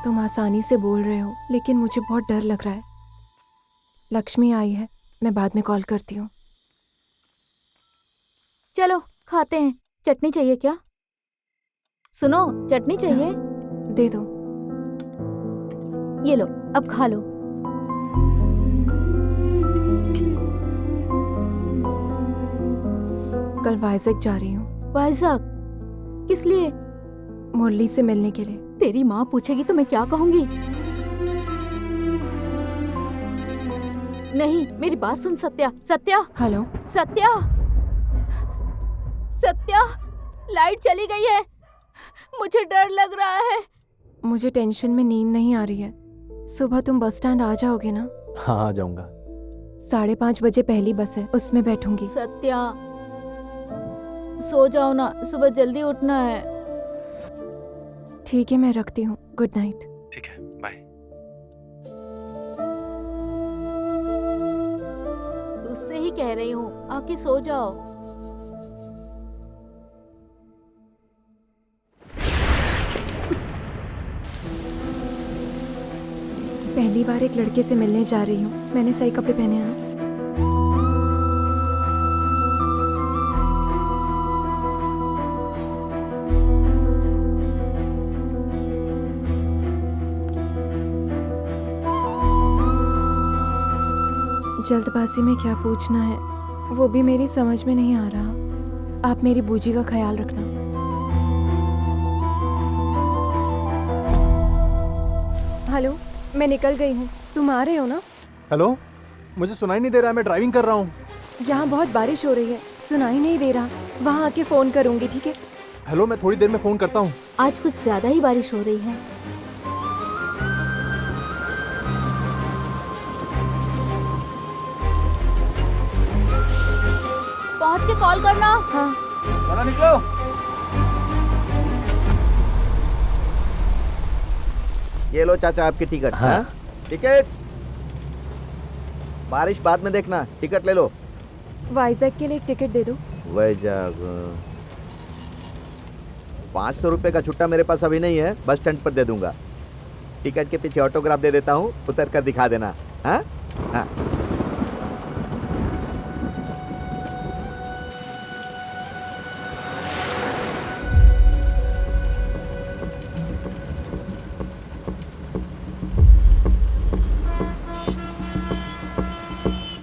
तुम आसानी से बोल रहे हो, लेकिन मुझे बहुत डर लग रहा है। लक्ष्मी आई है, मैं बाद में कॉल करती हूँ। चलो खाते हैं। चटनी चाहिए क्या? सुनो, चटनी चाहिए? दे दो। ये लो, अब खा लो। कल वाइजैक जा रही हूँ। वाइजैक? किस लिए? मुरली से मिलने के लिए। तेरी माँ पूछेगी तो मैं क्या कहूंगी? नहीं, मेरी बात सुन सत्या। सत्या, हेलो। सत्या, सत्या, लाइट चली गई है। मुझे डर लग रहा है। मुझे टेंशन में नींद नहीं आ रही है। सुबह तुम बस स्टैंड आ जाओगे ना? हाँ, आ जाऊंगा। 5:30 बजे पहली बस है, उसमें बैठूंगी। सत्या, सो जाओ ना, सुबह जल्दी उठना है। ठीक है, मैं रखती हूँ। Good night. ठीक है, बाय। उससे ही कह रही हूँ, आके सो जाओ। पहली बार एक लड़के से मिलने जा रही हूँ। मैंने सही कपड़े पहने हैं ना? जल्दबाजी में क्या पूछना है वो भी मेरी समझ में नहीं आ रहा। आप मेरी बूजी का ख्याल रखना। हेलो, मैं निकल गई हूँ। तुम आ रहे हो ना? हेलो, मुझे सुनाई नहीं दे रहा है, मैं ड्राइविंग कर रहा हूँ। यहाँ बहुत बारिश हो रही है, सुनाई नहीं दे रहा। वहाँ आके फोन करूँगी, ठीक है? हेलो, मैं थोड़ी देर में फोन करता हूँ। आज कुछ ज्यादा ही बारिश हो रही है। पहुँच के कॉल करना। हाँ। चलो निकलो। ये लो चाचा आपकी टिकट। हाँ? टिकट। बारिश बाद में देखना, टिकट ले लो। वाइजैक के लिए एक टिकट दे दो। वैजाग 500 रुपये का छुट्टा मेरे पास अभी नहीं है, बस स्टैंड पर दे दूंगा। टिकट के पीछे ऑटोग्राफ दे देता हूँ, उतर कर दिखा देना। हाँ हाँ।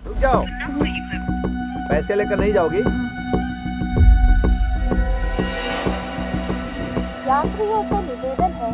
रुक जाओ, पैसे लेकर नहीं जाओगी? यात्रियों से निवेदन है।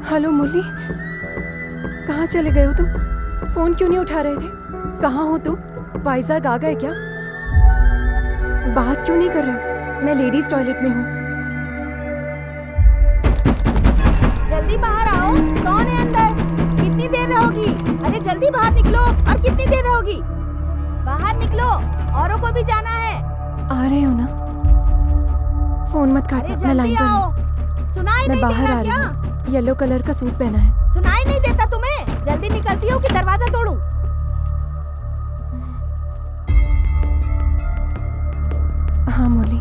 हेलो मुरली, कहाँ चले गए हो तुम? फोन क्यों नहीं उठा रहे थे? कहाँ हो तुम? वाइजैक आ गए क्या? बात क्यों नहीं कर रहे हो? मैं लेडीज टॉयलेट में हूँ। जल्दी बाहर आओ। कौन है अंदर? कितनी देर रहोगी? अरे जल्दी बाहर निकलो। और कितनी देर रहोगी? बाहर निकलो, औरों को भी जाना है। आ रहे हो ना? फोन मत अरे काटना, मैं जल्दी लाइन पर आओ। हूँ। सुनाई मैं नहीं बाहर दे आ रहा रही क्या? हूँ। येलो कलर का सूट पहना है। सुनाई नहीं देता तुम्हें? जल्दी निकलती हो कि दरवाजा तोड़ूं? हाँ मुरली।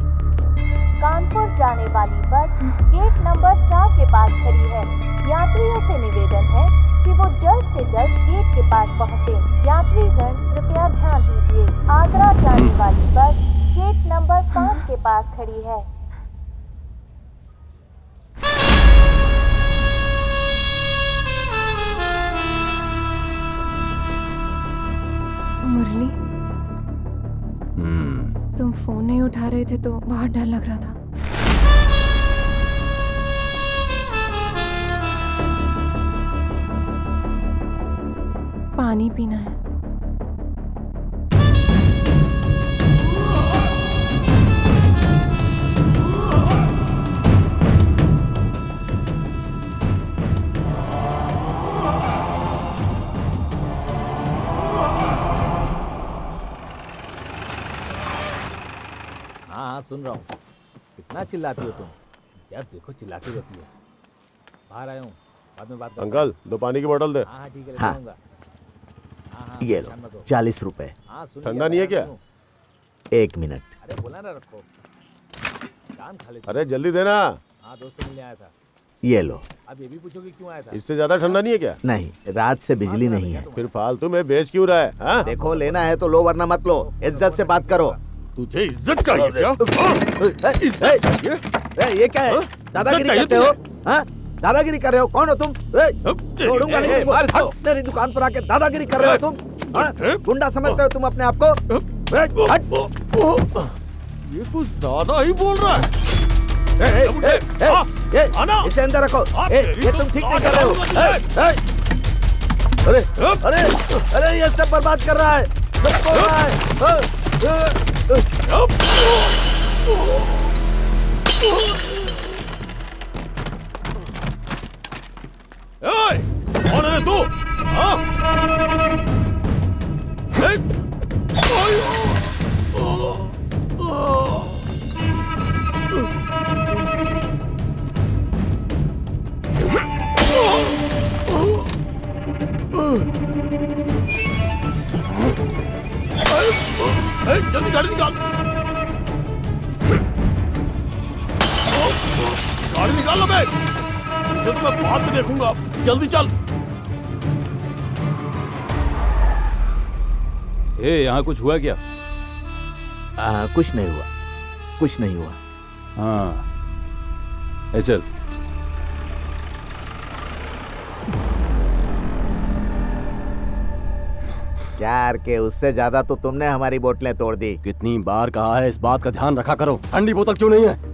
कानपुर जाने वाली बस गेट नंबर 4 के पास खड़ी है। यात्रियों से निवेदन है कि वो जल्द से जल्द गेट के पास पहुंचे। यात्रीगण कृपया ध्यान दीजिए, आगरा जाने वाली बस गेट नंबर 5 के पास खड़ी है। मुरली, तुम फोन नहीं उठा रहे थे तो बहुत डर लग रहा था। पानी पीना है। सुन रहा हूँ। कितना चिल्लाती हो तुम? जब देखो चिल्लाती रहती हो। बाहर आया हूँ, बाद में बात करते हैं। अंकल 2 पानी की बोतल दे। हाँ ठीक है, हाँ। ले आऊंगा। हाँ, ये लो, परेशान मत हो। 40 रुपए। हाँ, सुन ठंडा लिया, नहीं है बता क्या? दूँ। 1 मिनट। अरे बोला ना रखो। कान खा लेती। अरे जल्दी देना, हाँ, दोस्त से मिलने आया था। ये लो। अब ये भी पूछोगे क्यों आया था? इससे ज्यादा ठंडा नहीं है क्या? नहीं, रात से बिजली नहीं है। फिर फालतू में बेच क्यों रहा है? हाँ? देखो, लेना है तो लो, वरना मत लो। इज्जत से बात करो। तुझे इज्जत चाहिए क्या? इज्जत चाहिए? ये क्या है? दादागिरी चाहिए करते हो? हाँ? दादागिरी कर रहे हो? कौन हो तुम? छोड़ूंगा नहीं तुमको। मार इसको। हट, मेरी दुकान पर आके दादागिरी कर रहे हो तुम? हाँ? गुंडा समझते हो तुम अपने आप को? हट। ये कुछ ज्यादा ही बोल रहा है। इसे अंदर रखो। ये तुम ठीक नहीं कर रहे हो। अरे अरे अरे, ये सब बर्बाद कर रहा है, सब तोड़ रहा है। कौन है तू? हाँ? जल्दी गाड़ी निकाल। गाड़ी निकाल लो बे। इसे तो मैं बाद में देखूंगा। जल्दी चल। यहाँ कुछ हुआ क्या? कुछ नहीं हुआ, कुछ नहीं हुआ। हाँ, चल। यार के उससे ज्यादा तो तुमने हमारी बोतलें तोड़ दी। कितनी बार कहा है इस बात का ध्यान रखा करो। ठंडी बोतल क्यों नहीं है?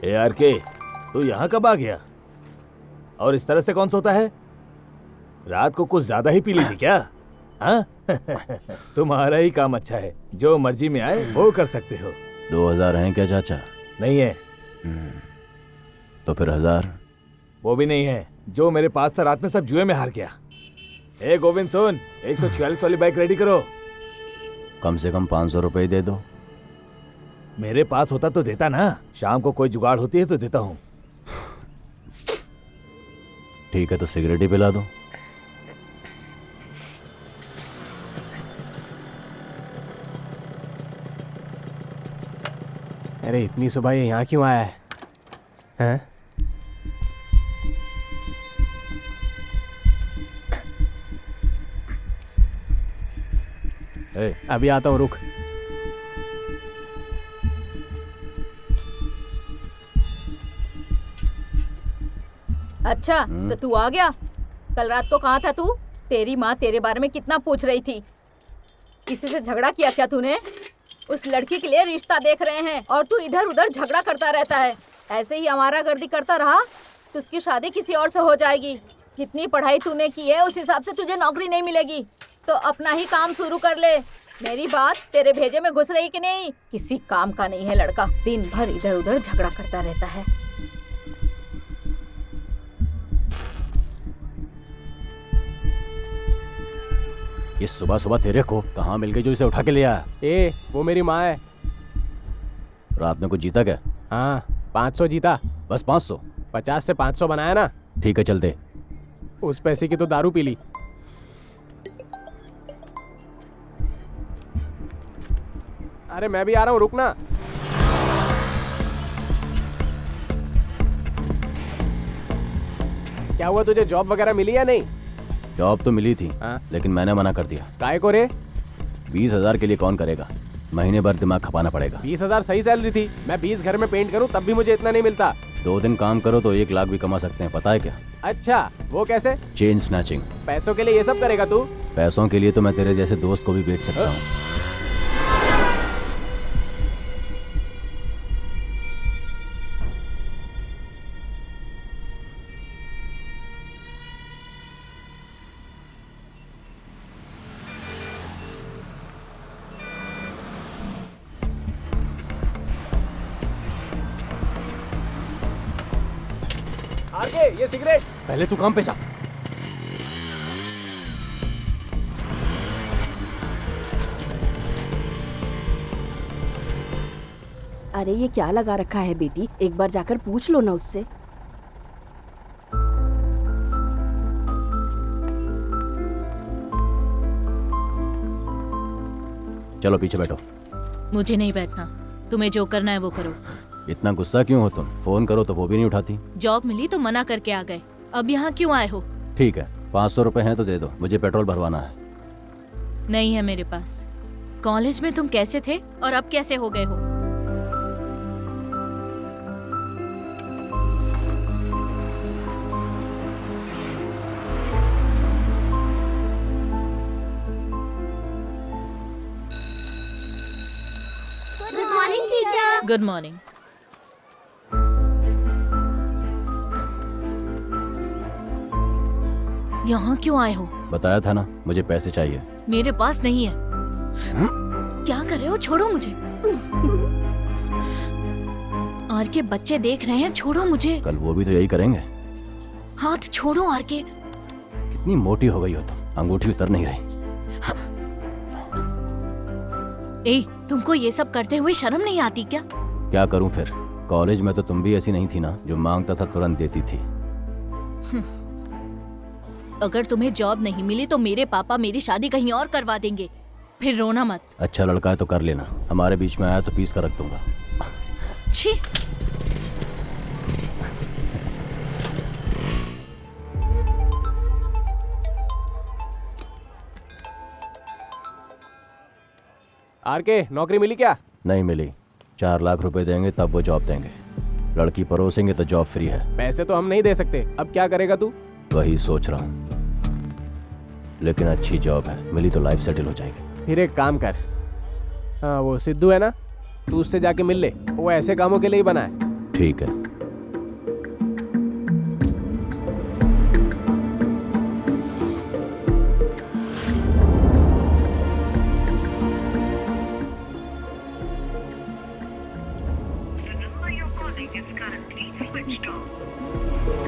यार के तू यहाँ कब आ गया? और इस तरह से कौन सोता है? रात को कुछ ज्यादा ही पी ली थी क्या? हाँ? तुम्हारा ही काम अच्छा है, जो मर्जी में आए वो कर सकते हो। 2000 हैं क्या चाचा? नहीं है। तो फिर 1000? वो भी नहीं है। जो मेरे पास था रात में सब जुए में हार गया। ए गोविंद सुन, 146 वाली बाइक रेडी करो। कम से कम 500 रुपए दे दो। मेरे पास होता तो देता ना। शाम को कोई जुगाड़ होती है तो देता हूँ। ठीक है, तो सिगरेट ही पिला दो। अरे इतनी सुबह ये यहाँ क्यों आया है? हैं? अभी आता हूँ, रुक। अच्छा, तो तू आ गया। कल रात को कहाँ था तू? तेरी माँ तेरे बारे में कितना पूछ रही थी। किसी से झगड़ा किया क्या तूने? उस लड़की के लिए रिश्ता देख रहे हैं और तू इधर उधर झगड़ा करता रहता है। ऐसे ही आवारागर्दी करता रहा तो उसकी शादी किसी और से हो जाएगी। जितनी पढ़ाई तूने की है उस हिसाब से तुझे नौकरी नहीं मिलेगी, तो अपना ही काम शुरू कर ले। मेरी बात तेरे भेजे में घुस रही कि नहीं? किसी काम का नहीं है लड़का, दिन भर इधर उधर झगड़ा करता रहता है। ये सुबह सुबह तेरे को कहाँ मिल गई जो इसे उठा के ले आया? ए, वो मेरी माँ है। रात में कुछ जीता क्या? हाँ, 500 जीता। बस 500? 50 से 500 बनाया ना। ठीक है, चल दे। उस पैसे की तो दारू पी ली। अरे मैं भी आ रहा हूँ, रुक ना। क्या हुआ, तुझे जॉब वगैरह मिली या नहीं? जॉब तो मिली थी, हाँ? लेकिन मैंने मना कर दिया। काहे को रे? 20,000 के लिए कौन करेगा? महीने भर दिमाग खपाना पड़ेगा। 20,000 सही सैलरी थी। मैं 20 घर में पेंट करूं तब भी मुझे इतना नहीं मिलता। 2 दिन काम करो तो 1 लाख भी कमा सकते हैं, पता है क्या? अच्छा, वो कैसे? Chain snatching. पैसों के लिए ये सब करेगा तू? पैसों के लिए तो मैं तेरे जैसे दोस्त को भी बेच सकता हूँ। आगे ये सिगरेट। पहले तू काम पे जा। अरे ये क्या लगा रखा है बेटी, एक बार जाकर पूछ लो ना उससे। चलो पीछे बैठो। मुझे नहीं बैठना, तुम्हें जो करना है वो करो। इतना गुस्सा क्यों हो तुम? फोन करो तो वो भी नहीं उठाती। जॉब मिली तो मना करके आ गए, अब यहाँ क्यों आए हो? ठीक है, 500 रुपए हैं तो दे दो, मुझे पेट्रोल भरवाना है। नहीं है मेरे पास। कॉलेज में तुम कैसे थे और अब कैसे हो गए हो? Good morning teacher. Good morning. यहाँ क्यों आए हो? बताया था ना, मुझे पैसे चाहिए। मेरे पास नहीं है। क्या कर रहे हो? छोड़ो मुझे। आर के बच्चे देख रहे हैं, छोड़ो मुझे। कल वो भी तो यही करेंगे। हाथ छोड़ो आर के। कितनी मोटी हो गई हो तुम, अंगूठी उतर नहीं रही। ए, तुमको ये सब करते हुए शर्म नहीं आती क्या? क्या करूं फिर? कॉलेज में तो तुम भी ऐसी नहीं थी ना, जो मांगता था तुरंत देती थी। अगर तुम्हें जॉब नहीं मिली तो मेरे पापा मेरी शादी कहीं और करवा देंगे, फिर रोना मत। अच्छा लड़का है तो कर लेना, हमारे बीच में आया तो पीस कर रख दूंगा। छी। आर के नौकरी मिली क्या? नहीं मिली। 4 लाख रुपए देंगे तब वो जॉब देंगे। लड़की परोसेंगे तो जॉब फ्री है। पैसे तो हम नहीं दे सकते, अब क्या करेगा तू? वही सोच रहा हूँ, लेकिन अच्छी जॉब है, मिली तो लाइफ सेटल हो जाएगी। फिर एक काम कर, हाँ वो सिद्धू है ना, तू उससे जाके मिल ले, वो ऐसे कामों के लिए ही बना है। ठीक है।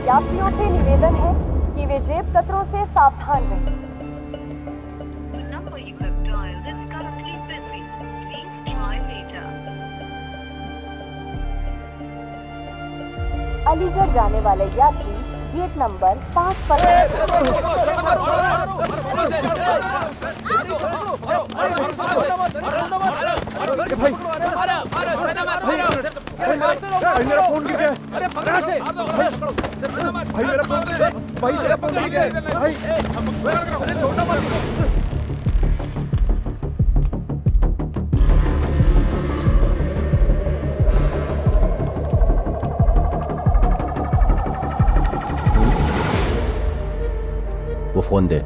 यात्रियों से निवेदन है कि वे जेब कतरों से सावधान रहें। अलीगढ़ जाने वाले यात्री गेट नंबर 5 पर भाई मेरा फोन गिर गया। अरे पकड़ से। भाई मेरा फोन गिर गया। भाई मेरा फोन गिर गया। भाई अरे छोड़ना मत। वो फोन दे।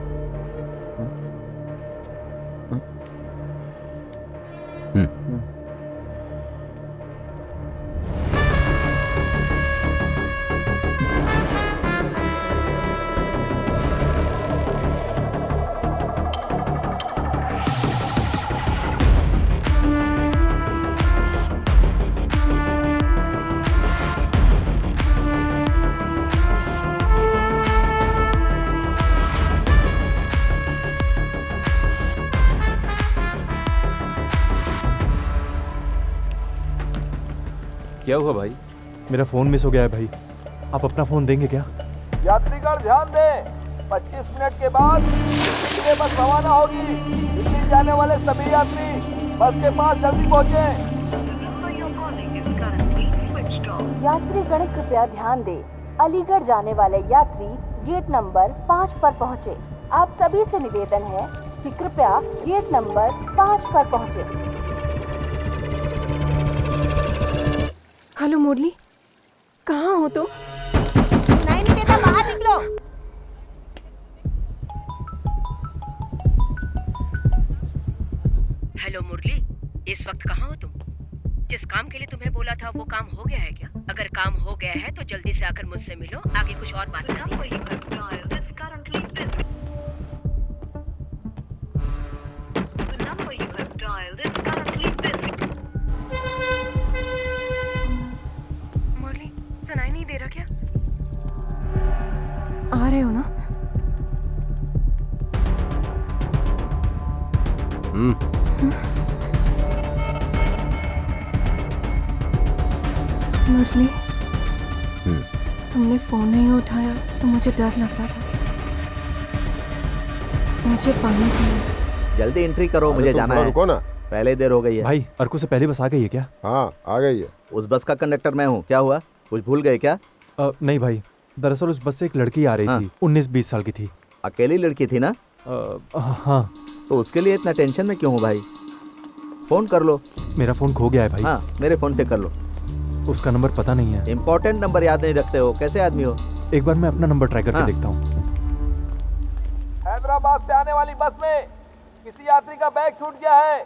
क्या हुआ भाई? मेरा फोन मिस हो गया है भाई, आप अपना फोन देंगे क्या? यात्रीगण ध्यान दें, 25 मिनट के बाद दिल्ली बस रवाना होगी। दिल्ली जाने वाले सभी यात्री बस के पास जल्दी पहुंचे। यात्रीगण कृपया ध्यान दें, अलीगढ़ जाने वाले यात्री गेट नंबर 5 पर पहुँचे। आप सभी से निवेदन है कि कृपया गेट नंबर 5 पर पहुँचे। हेलो मुरली, कहाँ हो तुम? सुनाई नहीं देता, बाहर निकलो। हेलो मुरली, इस वक्त कहाँ हो तुम? जिस काम के लिए तुम्हें बोला था वो काम हो गया है क्या? अगर काम हो गया है तो जल्दी से आकर मुझसे मिलो, आगे कुछ और बात करनी है। मुरली, सुनाई नहीं दे रहा क्या? मुरली, तुमने फोन नहीं उठाया तो मुझे डर लग रहा था। मुझे पानी पीना। जल्दी एंट्री करो, मुझे जाना है। रुको ना पहले देर हो गई है। भाई, अर्को से पहले बस आ गई है क्या? हाँ, आ गई है। उस बस का कंडक्टर मैं हूँ। क्या हुआ, कुछ भूल गए क्या? नहीं भाई, दरअसल उस बस से एक लड़की आ रही थी, 19-20 साल की थी। अकेली लड़की थी ना? हाँ। तो उसके लिए इतना टेंशन में क्यों हो भाई? फोन कर लो। मेरा फोन खो गया है भाई। हाँ, मेरे फोन से कर लो। उसका नंबर पता नहीं है। इम्पोर्टेंट नंबर याद नहीं रखते हो, कैसे आदमी हो? एक बार मैं अपना नंबर ट्राई करके देखता हूँ। हैदराबाद से आने वाली बस में किसी यात्री का बैग छूट गया है।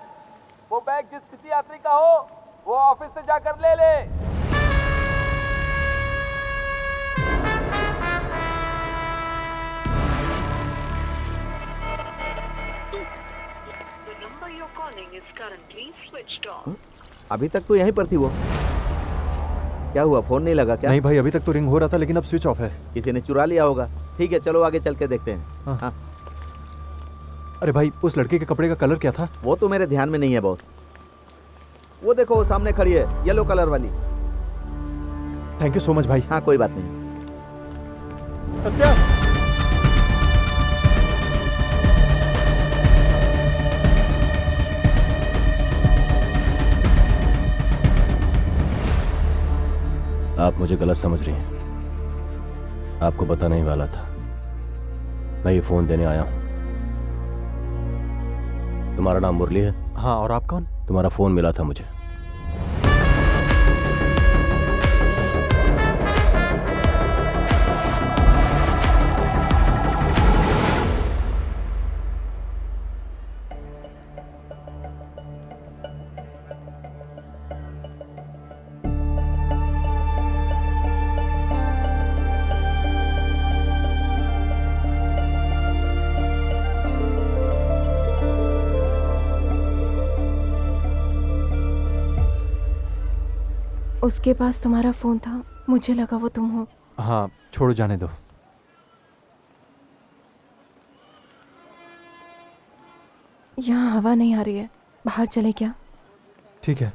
वो बैग जिस किसी यात्री का हो वो ऑफिस से जाकर ले ले। अभी तक तो यहीं पर थी वो। क्या हुआ, फोन नहीं लगा क्या? नहीं भाई, अभी तक तो रिंग हो रहा था लेकिन अब स्विच ऑफ है। किसी ने चुरा लिया होगा। ठीक है, चलो आगे चल के देखते हैं। हाँ। अरे भाई, उस लड़के के कपड़े का कलर क्या था? वो तो मेरे ध्यान में नहीं है बॉस। वो देखो, वो सामने खड़ी है, येलो कलर वाली। थैंक यू सो मच भाई। हाँ, कोई बात नहीं। सत्या, आप मुझे गलत समझ रही हैं। आपको बताने ही वाला था। मैं ये फोन देने आया हूं। तुम्हारा नाम मुरली है? हाँ, और आप कौन? तुम्हारा फोन मिला था मुझे। उसके पास तुम्हारा फोन था, मुझे लगा वो तुम हो। हाँ, छोड़ो, जाने दो। यहाँ हवा नहीं आ रही है, बाहर चले क्या? ठीक है।